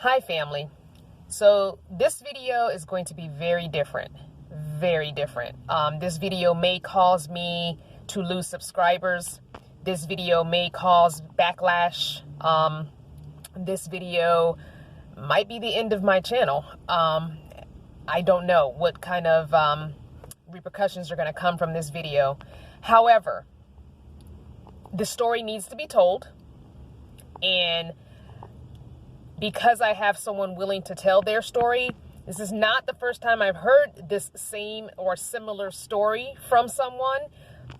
Hi family. So this video is going to be very different. Very different. This video may cause me to lose subscribers. This video may cause backlash. This video might be the end of my channel. I don't know what kind of repercussions are going to come from this video. However, the story needs to be told, and because I have someone willing to tell their story, this is not the first time I've heard this same or similar story from someone,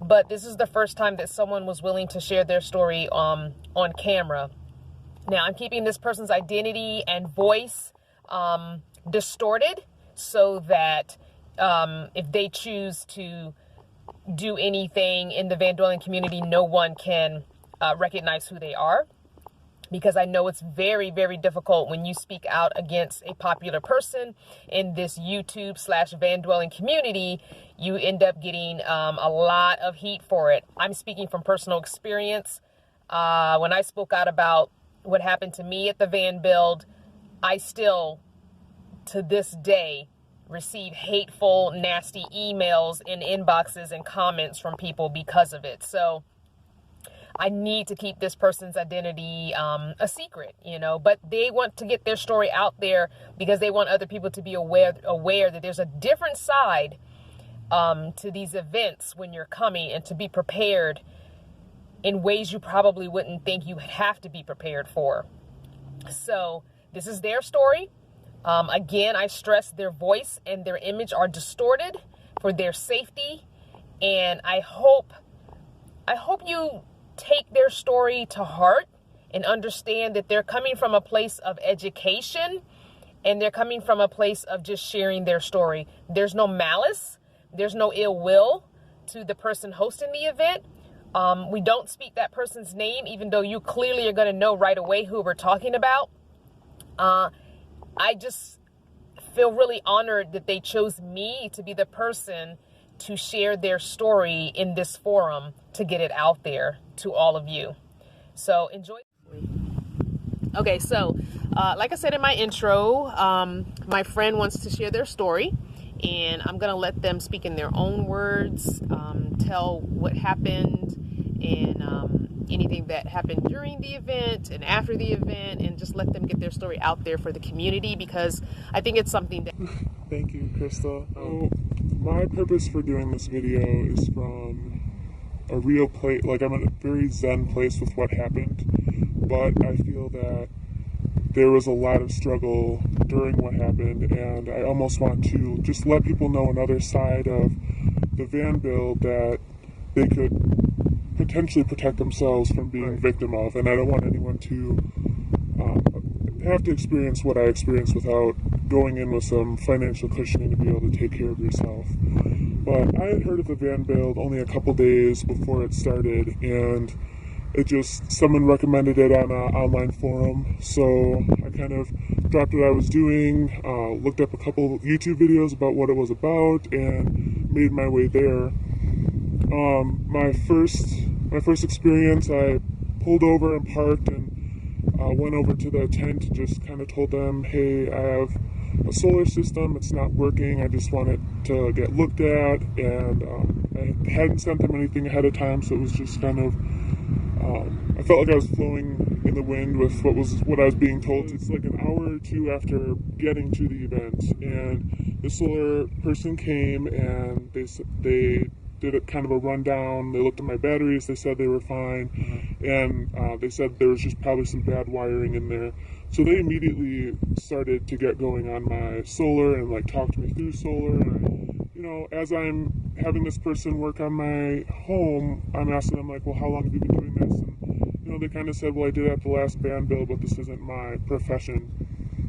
but this is the first time that someone was willing to share their story on camera. Now, I'm keeping this person's identity and voice distorted so that if they choose to do anything in the van dwelling community, no one can recognize who they are. Because I know it's very, very difficult when you speak out against a popular person in this YouTube/van dwelling community. You end up getting a lot of heat for it. I'm speaking from personal experience. When I spoke out about what happened to me at the van build, I still, to this day, receive hateful, nasty emails in inboxes and comments from people because of it. So I need to keep this person's identity a secret, but they want to get their story out there because they want other people to be aware that there's a different side to these events when you're coming, and to be prepared in ways you probably wouldn't think you would have to be prepared for. So this is their story. Again, I stress their voice and their image are distorted for their safety. And I hope you take their story to heart and understand that they're coming from a place of education, and they're coming from a place of just sharing their story. There's no malice. There's no ill will to the person hosting the event. We don't speak that person's name, even though you clearly are going to know right away who we're talking about. I just feel really honored that they chose me to be the person to share their story in this forum, to get it out there to all of you. So enjoy. Okay, so like I said in my intro, my friend wants to share their story, and I'm gonna let them speak in their own words, tell what happened, and anything that happened during the event and after the event, and just let them get their story out there for the community, because I think it's something that... Thank you, Crystal. My purpose for doing this video is from a real place. Like, I'm in a very zen place with what happened, but I feel that there was a lot of struggle during what happened, and I almost want to just let people know another side of the van build that they could potentially protect themselves from being victim of. And I don't want anyone to have to experience what I experienced without going in with some financial cushioning to be able to take care of yourself. But I had heard of the van build only a couple days before it started, and someone recommended it on an online forum. So I kind of dropped what I was doing, looked up a couple YouTube videos about what it was about, and made my way there. My first experience, I pulled over and parked and went over to the tent and just kind of told them, hey, I have a solar system, it's not working, I just want it to get looked at. And I hadn't sent them anything ahead of time, so it was just kind of, I felt like I was flowing in the wind with what I was being told. It's like an hour or two after getting to the event, and the solar person came, and they did a kind of a rundown. They looked at my batteries, they said they were fine, and they said there was just probably some bad wiring in there. So they immediately started to get going on my solar and like talk to me through solar. And as I'm having this person work on my home, I'm asking them like, well, how long have you been doing this? And they kind of said, well, I did it at the last van build, but this isn't my profession.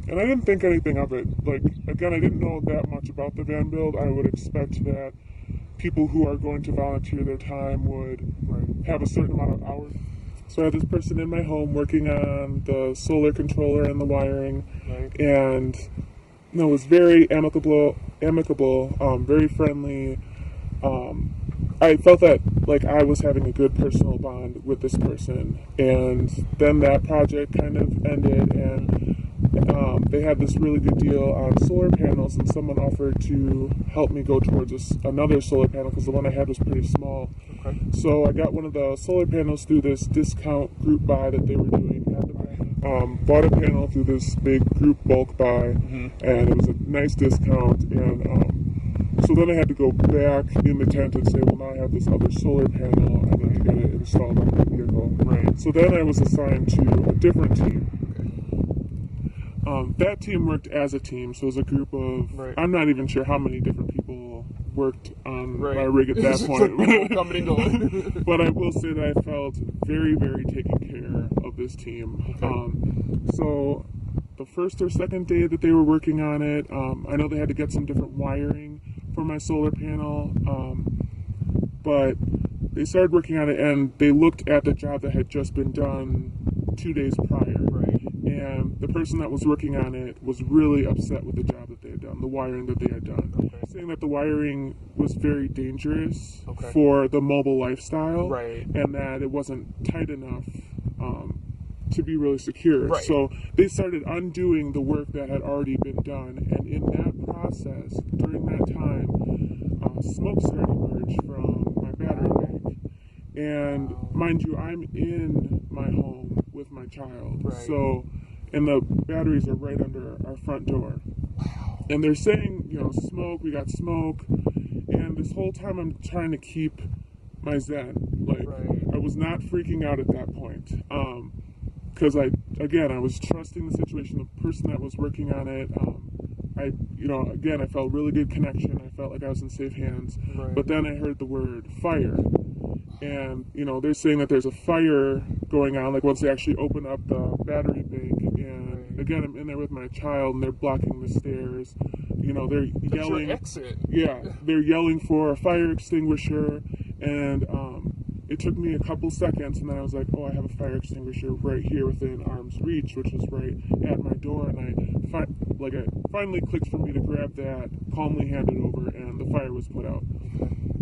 And I didn't think anything of it. Like, again, I didn't know that much about the van build. I would expect that people who are going to volunteer their time would have a certain amount of hours. So I had this person in my home working on the solar controller and the wiring, and it was very amicable, very friendly. I felt that like I was having a good personal bond with this person, and then that project kind of ended, and they had this really good deal on solar panels, and someone offered to help me go towards another solar panel because the one I had was pretty small. Okay. So I got one of the solar panels through this discount group buy that they were doing at the bank. Bought a panel through this big group bulk buy, and it was a nice discount. And so then I had to go back in the tent and say, well, now I have this other solar panel, and then I got it installed on my vehicle. Right. So then I was assigned to a different team. That team worked as a team, so it was a group of, I'm not even sure how many different people worked on my rig at that point. Coming and going. But I will say that I felt very, very taken care of this team. So the first or second day that they were working on it, I know they had to get some different wiring for my solar panel, but they started working on it, and they looked at the job that had just been done 2 days prior. And the person that was working on it was really upset with the job that they had done, the wiring that they had done. Saying that the wiring was very dangerous for the mobile lifestyle, and that it wasn't tight enough to be really secure. So they started undoing the work that had already been done, and in that process, during that time, smoke started to emerge from my battery bank. And mind you, I'm in my home with my child, and the batteries are right under our front door. And they're saying, you know, smoke, we got smoke, and this whole time I'm trying to keep my zen. Like, I was not freaking out at that point, because I was trusting the situation, the person that was working on it. I felt really good connection. I felt like I was in safe hands. But then I heard the word fire. And, you know, they're saying that there's a fire going on, like once they actually open up the battery bank. And again, I'm in there with my child, and they're blocking the stairs. You know, they're yelling. Exit. Yeah, they're yelling for a fire extinguisher. And it took me a couple seconds, and then I was like, oh, I have a fire extinguisher right here within arm's reach, which was right at my door. And it finally clicked for me to grab that, calmly hand it over, and the fire was put out.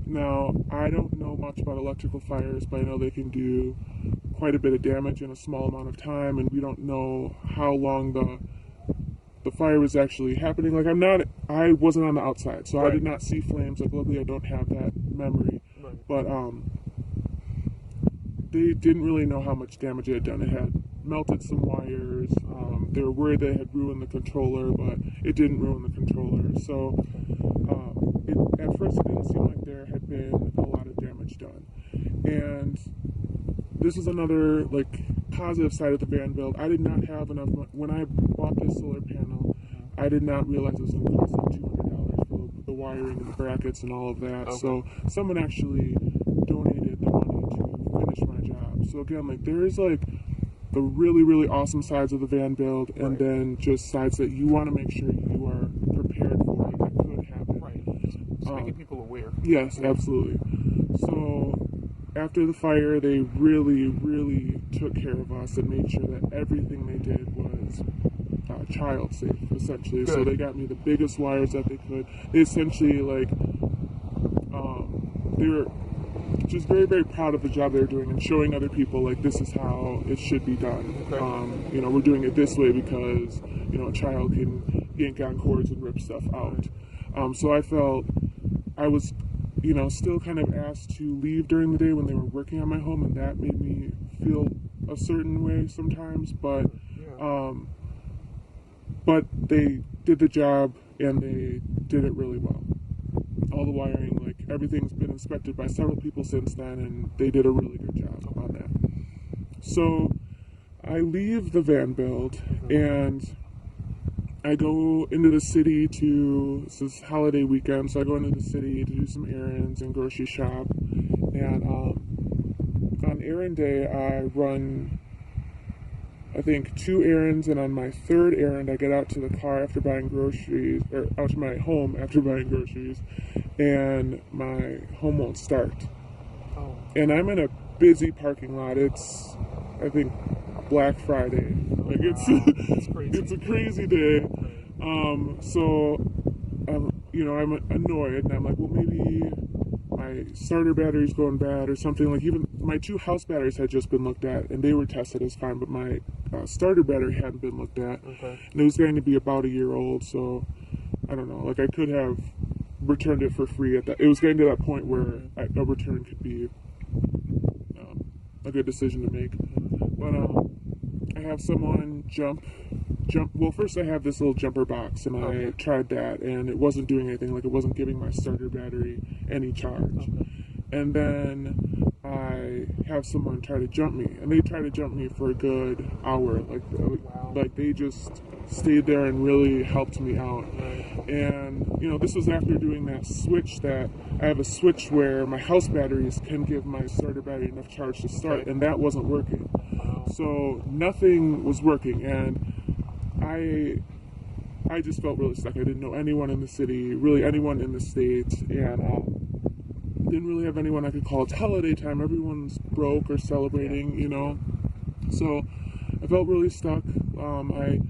Now, I don't know much about electrical fires, but I know they can do quite a bit of damage in a small amount of time, and we don't know how long the fire was actually happening. Like, I wasn't on the outside, so I did not see flames. Like, luckily I don't have that memory. But they didn't really know how much damage it had done. It had melted some wires. They were worried they had ruined the controller, but it didn't ruin the controller. So at first it didn't seem like there had been a lot of damage done. And this is another positive side of the van build. I did not have enough money. When I bought this solar panel, I did not realize it was going to cost like $200 for the wiring and the brackets and all of that. So someone actually donated the money to finish my job. So again, there is the really, really awesome sides of the van build, and then just sides that you want to make sure you are prepared for that could happen. Just making people aware. Yes, absolutely. So after the fire, they really, really took care of us and made sure that everything they did was child safe, essentially. Good. So they got me the biggest wires that they could. They essentially, they were just very, very proud of the job they were doing and showing other people, this is how it should be done. We're doing it this way because, a child can yank on cords and rip stuff out. So I felt I was, still kind of asked to leave during the day when they were working on my home, and that made me feel a certain way sometimes, but they did the job, and they did it really well. All the wiring, everything's been inspected by several people since then, and they did a really good job on that. So I leave the van build, and I go into the city this is holiday weekend, so I go into the city to do some errands and grocery shop. And on errand day, I run, I think, 2 errands, and on my 3rd errand, I get out to the car after buying groceries, or out to my home after buying groceries, and my home won't start. And I'm in a busy parking lot. It's, I think, Black Friday. It's crazy. It's a crazy day. So I'm annoyed, and I'm like, well, maybe my starter battery's going bad or something. Like, even my 2 house batteries had just been looked at, and they were tested as fine, but my starter battery hadn't been looked at. Okay. And it was going to be about a year old, so I don't know. Like, I could have returned it for free at that. It was getting to that point where a return could be a good decision to make. But I have someone jump. Well, first I have this little jumper box, and I tried that, and it wasn't doing anything. Like, it wasn't giving my starter battery any charge. Okay. And then I have someone try to jump me, and they try to jump me for a good hour. Like they just stayed there and really helped me out. Right. And this was after doing that switch. That I have a switch where my house batteries can give my starter battery enough charge to start, and that wasn't working. So nothing was working, and I just felt really stuck. I didn't know anyone in the city, really anyone in the state, and didn't really have anyone I could call. It's holiday time, everyone's broke or celebrating, So I felt really stuck. I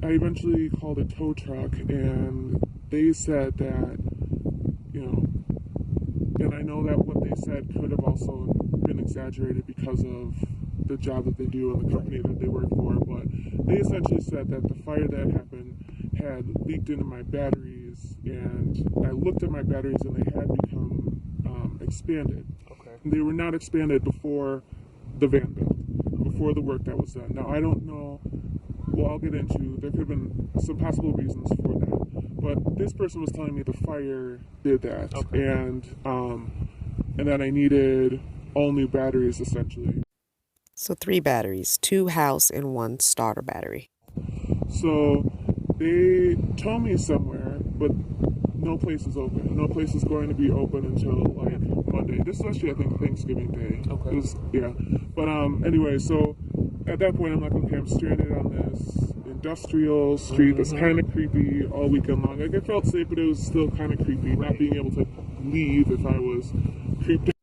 eventually called a tow truck, and they said that, and I know that what they said could have also been exaggerated because of the job that they do and the company that they work for, but they essentially said that the fire that happened had leaked into my batteries, and I looked at my batteries and they had become expanded. Okay. They were not expanded before the van build, before the work that was done. Now, I don't know, well, I'll get into, there could have been some possible reasons for that, but this person was telling me the fire did that, and that I needed all new batteries, essentially. So 3 batteries, 2 house and 1 starter battery. So they told me somewhere, but no place is open. No place is going to be open until like Monday. This is actually, I think, Thanksgiving Day. Okay. But anyway, so at that point I'm like, okay, I'm stranded on this industrial street that's kind of creepy all weekend long. Like, I felt safe, but it was still kind of creepy, not being able to leave if I was creeped out.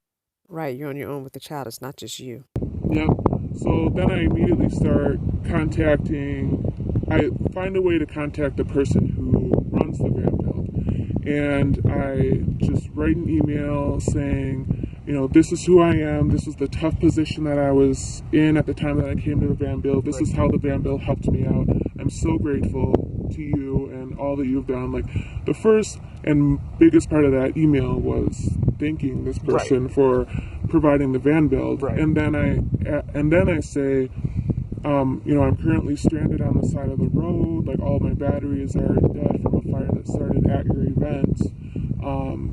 Right, you're on your own with the child. It's not just you. Yep. So then I immediately start I find a way to contact the person who runs the van build. And I just write an email saying, this is who I am. This is the tough position that I was in at the time that I came to the van build. This is how the van build helped me out. I'm so grateful to you and all that you've done. Like, the first and biggest part of that email was thanking this person for providing the van build. Right. And then I say, I'm currently stranded on the side of the road. Like, all my batteries are dead from a fire that started at your event.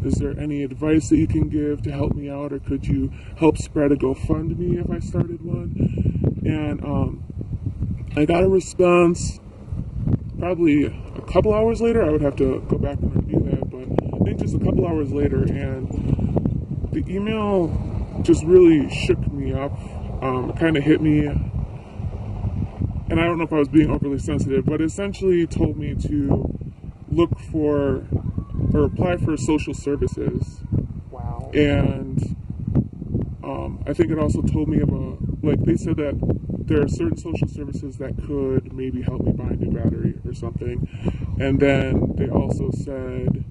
Is there any advice that you can give to help me out, or could you help spread a GoFundMe if I started one? And I got a response probably a couple hours later. I would have to go back and review that, but I think just a couple hours later, and the email just really shook me up. It kind of hit me, and I don't know if I was being overly sensitive, but essentially told me to look for or apply for social services. Wow. And I think it also told me about, like, they said that there are certain social services that could maybe help me buy a new battery or something. And then they also said,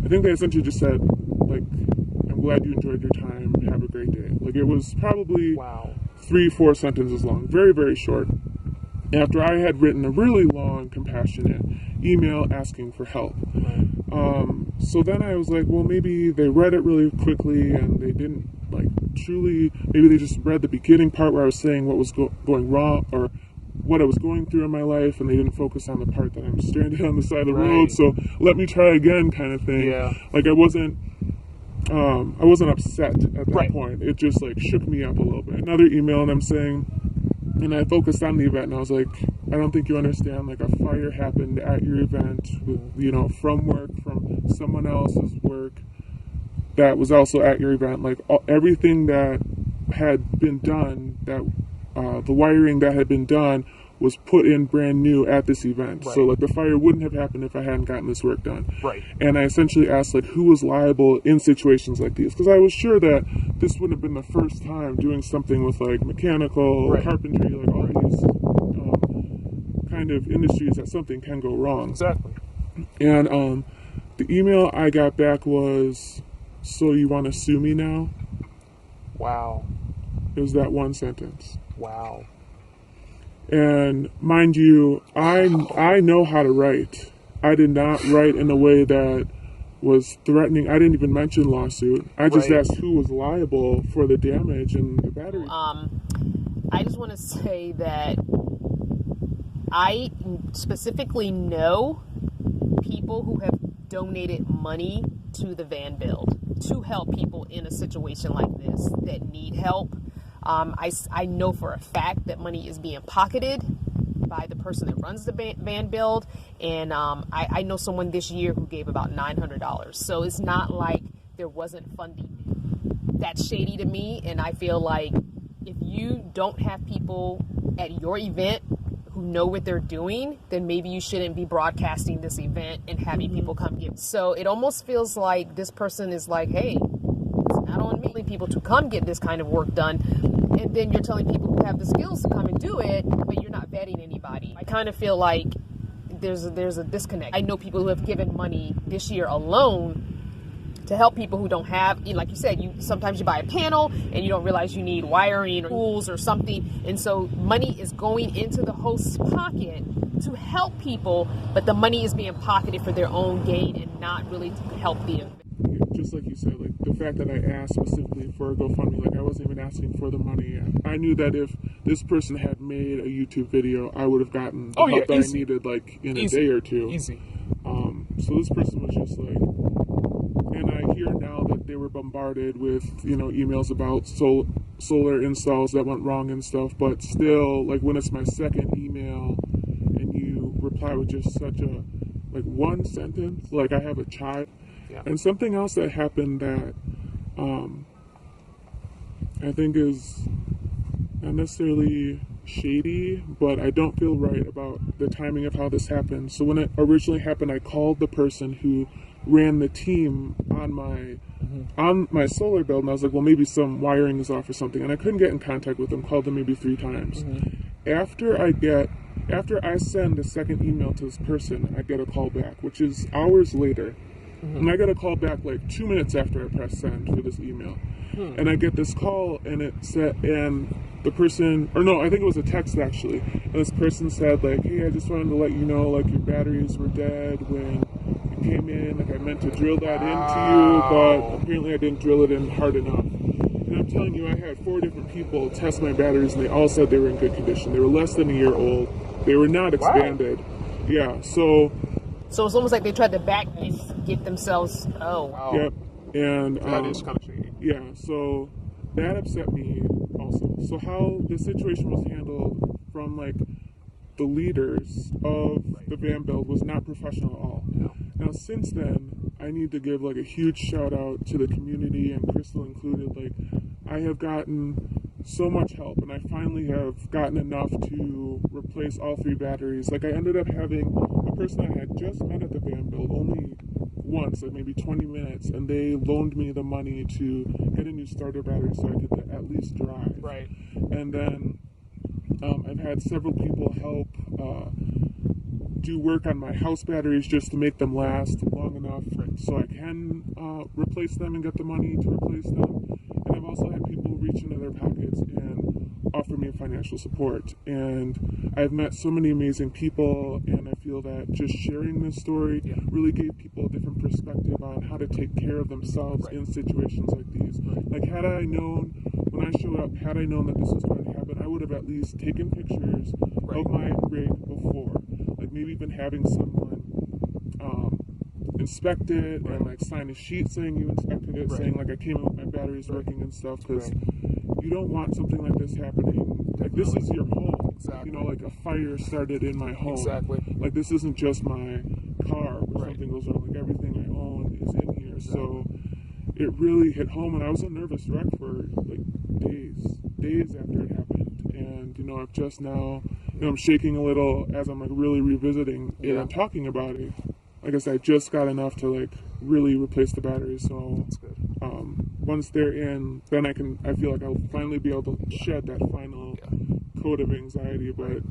I think they essentially just said, like, I'm glad you enjoyed your time, have a great day. Like, it was probably 3-4 sentences long, very, very short. After I had written a really long, compassionate email asking for help. So then I was like, well, maybe they read it really quickly and they didn't, like, truly, maybe they just read the beginning part where I was saying what was going wrong or what I was going through in my life, and they didn't focus on the part that I'm stranded on the side of the road, so let me try again kind of thing. Yeah. Like, I wasn't upset at that point. It just, like, shook me up a little bit. Another email, and I'm saying, and I focused on the event, and I was like, I don't think you understand, like, a fire happened at your event, with, from work, from someone else's work that was also at your event. Like, everything that had been done, that the wiring that had been done was put in brand new at this event. So, like, the fire wouldn't have happened if I hadn't gotten this work done. And I essentially asked, like, who was liable in situations like these? Because I was sure that this wouldn't have been the first time doing something with, like, mechanical, carpentry, like, all these kind of industries that something can go wrong. Exactly. And The email I got back was, "So you want to sue me now?" Wow. It was that one sentence. Wow. And mind you, I know how to write. I did not write in a way that was threatening. I didn't even mention lawsuit. I just asked who was liable for the damage and the battery. I just want to say that I specifically know people who have donated money to the van build to help people in a situation like this that need help. I know for a fact that money is being pocketed by the person that runs the van build, and I know someone this year who gave about $900. So it's not like there wasn't funding. That's shady to me, and I feel like if you don't have people at your event who know what they're doing, then maybe you shouldn't be broadcasting this event and having people come give. So it almost feels like this person is like, hey, it's not on me, people to come get this kind of work done. And then you're telling people who have the skills to come and do it, but you're not vetting anybody. I kind of feel like there's a disconnect. I know people who have given money this year alone to help people who don't have, like you said, sometimes you buy a panel and you don't realize you need wiring or tools or something, and so money is going into the host's pocket to help people, but the money is being pocketed for their own gain and not really to help the event. Just like you said, like the fact that I asked specifically for a GoFundMe, like I wasn't even asking for the money. I knew that if this person had made a YouTube video, I would have gotten the help that I needed like in a day or two. Easy. So this person was just like, and I hear now that they were bombarded with, emails about solar installs that went wrong and stuff, but still, like when it's my second email and you reply with just such a, like one sentence, like I have a child. Yeah. And something else that happened that I think is not necessarily shady, but I don't feel right about the timing of how this happened. So when it originally happened, I called the person who ran the team on my solar build, and I was like, well, maybe some wiring is off or something, and I couldn't get in contact with them. Called them maybe 3 times. After I send the second email to this person, I get a call back, which is hours later. And I got a call back like 2 minutes after I pressed send for this email. And I get this call, and it said, and the person, or no, I think it was a text actually. And this person said like, hey, I just wanted to let you know, like your batteries were dead when you came in. Like I meant to drill that into you, but apparently I didn't drill it in hard enough. And I'm telling you, I had 4 different people test my batteries, and they all said they were in good condition. They were less than a year old. They were not expanded. Yeah, so it's almost like they tried to back and get themselves. Oh, wow. Yep. And That is kind of shady. yeah, so that upset me also. So how the situation was handled from like the leaders of the van build was not professional at all. No. Now since then, I need to give like a huge shout out to the community, and Crystal included. Like I have gotten so much help, and I finally have gotten enough to replace all 3 batteries. Like I ended up having a person I had just met at the van build only once, like maybe 20 minutes, and they loaned me the money to get a new starter battery so I could at least drive. Right. And then I've had several people help do work on my house batteries just to make them last long enough so I can replace them and get the money to replace them. And I've also had people reach into their pockets and offer me financial support. And I've met so many amazing people, and I feel that just sharing this story really gave people a different perspective on how to take care of themselves in situations like these. Like had I known, when I showed up, had I known that this was going to happen, I would have at least taken pictures of my rig before. Like maybe even having someone inspect it and like sign a sheet saying you inspected it, saying like I came in with my batteries working and stuff, because you don't want something like this happening. Like this is your home. Exactly. Like a fire started in my home. Exactly. Like this isn't just my car where something goes wrong. Like everything I own is in here. Exactly. So it really hit home, and I was a nervous wreck for like days after it happened. And I've just now, I'm shaking a little as I'm like really revisiting it and talking about it. Like I said, I just got enough to like really replace the batteries. So That's good. Once they're in, then I feel like I'll finally be able to shed that final coat of anxiety. But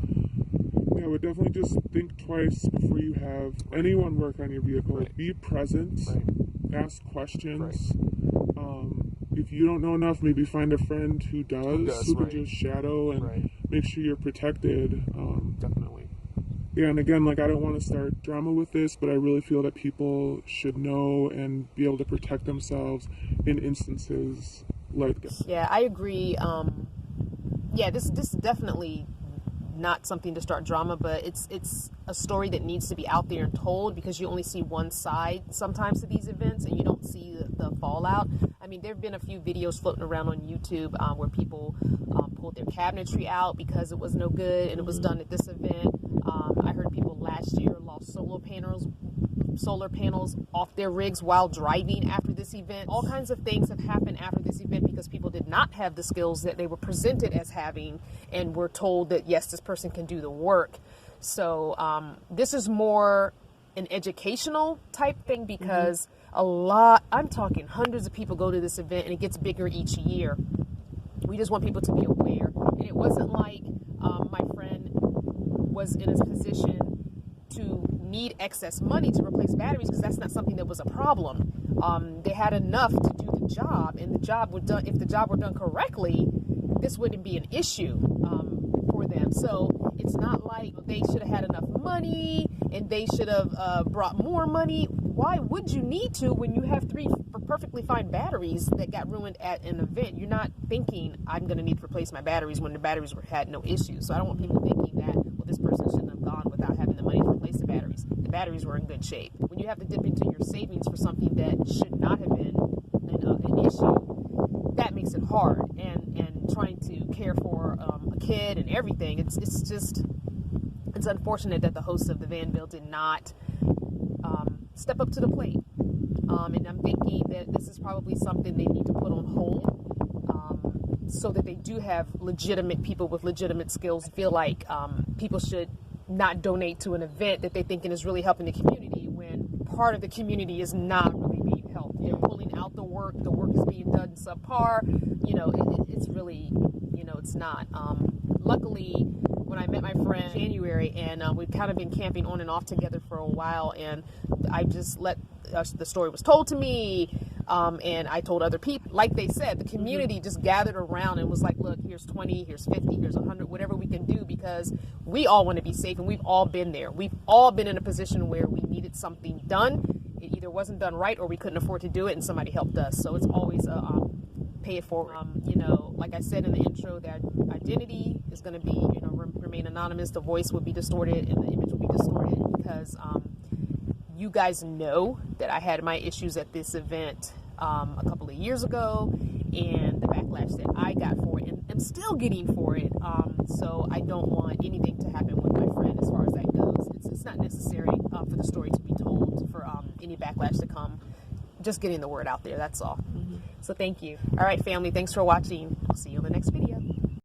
Yeah, I would definitely just think twice before you have anyone work on your vehicle. Right. Be present, Right. ask questions. If you don't know enough, maybe find a friend who does, who right. can just shadow and Right. make sure you're protected. Definitely. Yeah, and again, like, I don't want to start drama with this, but I really feel that people should know and be able to protect themselves in instances like this. Yeah, I agree. Yeah, this is definitely not something to start drama, but it's a story that needs to be out there and told, because you only see one side sometimes of these events and you don't see the fallout. I mean, there have been a few videos floating around on YouTube where people pulled their cabinetry out because it was no good and it was done at this event. I heard people last year lost solar panels off their rigs while driving after this event. All kinds of things have happened after this event because people did not have the skills that they were presented as having and were told that, yes, this person can do the work. So this is more an educational type thing, because I'm talking hundreds of people go to this event and it gets bigger each year. We just want people to be aware. And it wasn't like my friend was in a position to need excess money to replace batteries, because that's not something that was a problem. They had enough to do the job, and the job were done. If the job were done correctly, this wouldn't be an issue for them. So it's not like they should have had enough money and they should have brought more money. Why would you need to when you have 3 perfectly fine batteries that got ruined at an event? You're not thinking, I'm going to need to replace my batteries when the batteries had no issues. So I don't want people thinking that, well, this person shouldn't have gone without having the money to replace the batteries. The batteries were in good shape. When you have to dip into your savings for something that should not have been an issue, that makes it hard. And trying to care for a kid and everything, it's unfortunate that the hosts of the Vanville did not step up to the plate. And I'm thinking that this is probably something they need to put on hold, so that they do have legitimate people with legitimate skills. I feel like people should not donate to an event that they thinking is really helping the community when part of the community is not really being helped. They're pulling out the work is being done subpar. It's really, it's not. Luckily, when I met my friend in January, and we've kind of been camping on and off together for a while, and I just let the story was told to me, and I told other people. Like they said, the community just gathered around and was like, look, here's 20, here's 50, here's 100, whatever we can do, because we all want to be safe, and we've all been there. We've all been in a position where we needed something done. It either wasn't done right or we couldn't afford to do it, and somebody helped us. So it's always a pay it forward. Like I said in the intro, their identity is going to be, remain anonymous. The voice will be distorted and the image will be distorted, because you guys know that I had my issues at this event a couple of years ago, and the backlash that I got for it, and I'm still getting for it. So I don't want anything to happen with my friend as far as that goes. It's not necessary for the story to be told, for any backlash to come. Just getting the word out there, that's all. So thank you. All right, family, thanks for watching. I'll see you in the next video.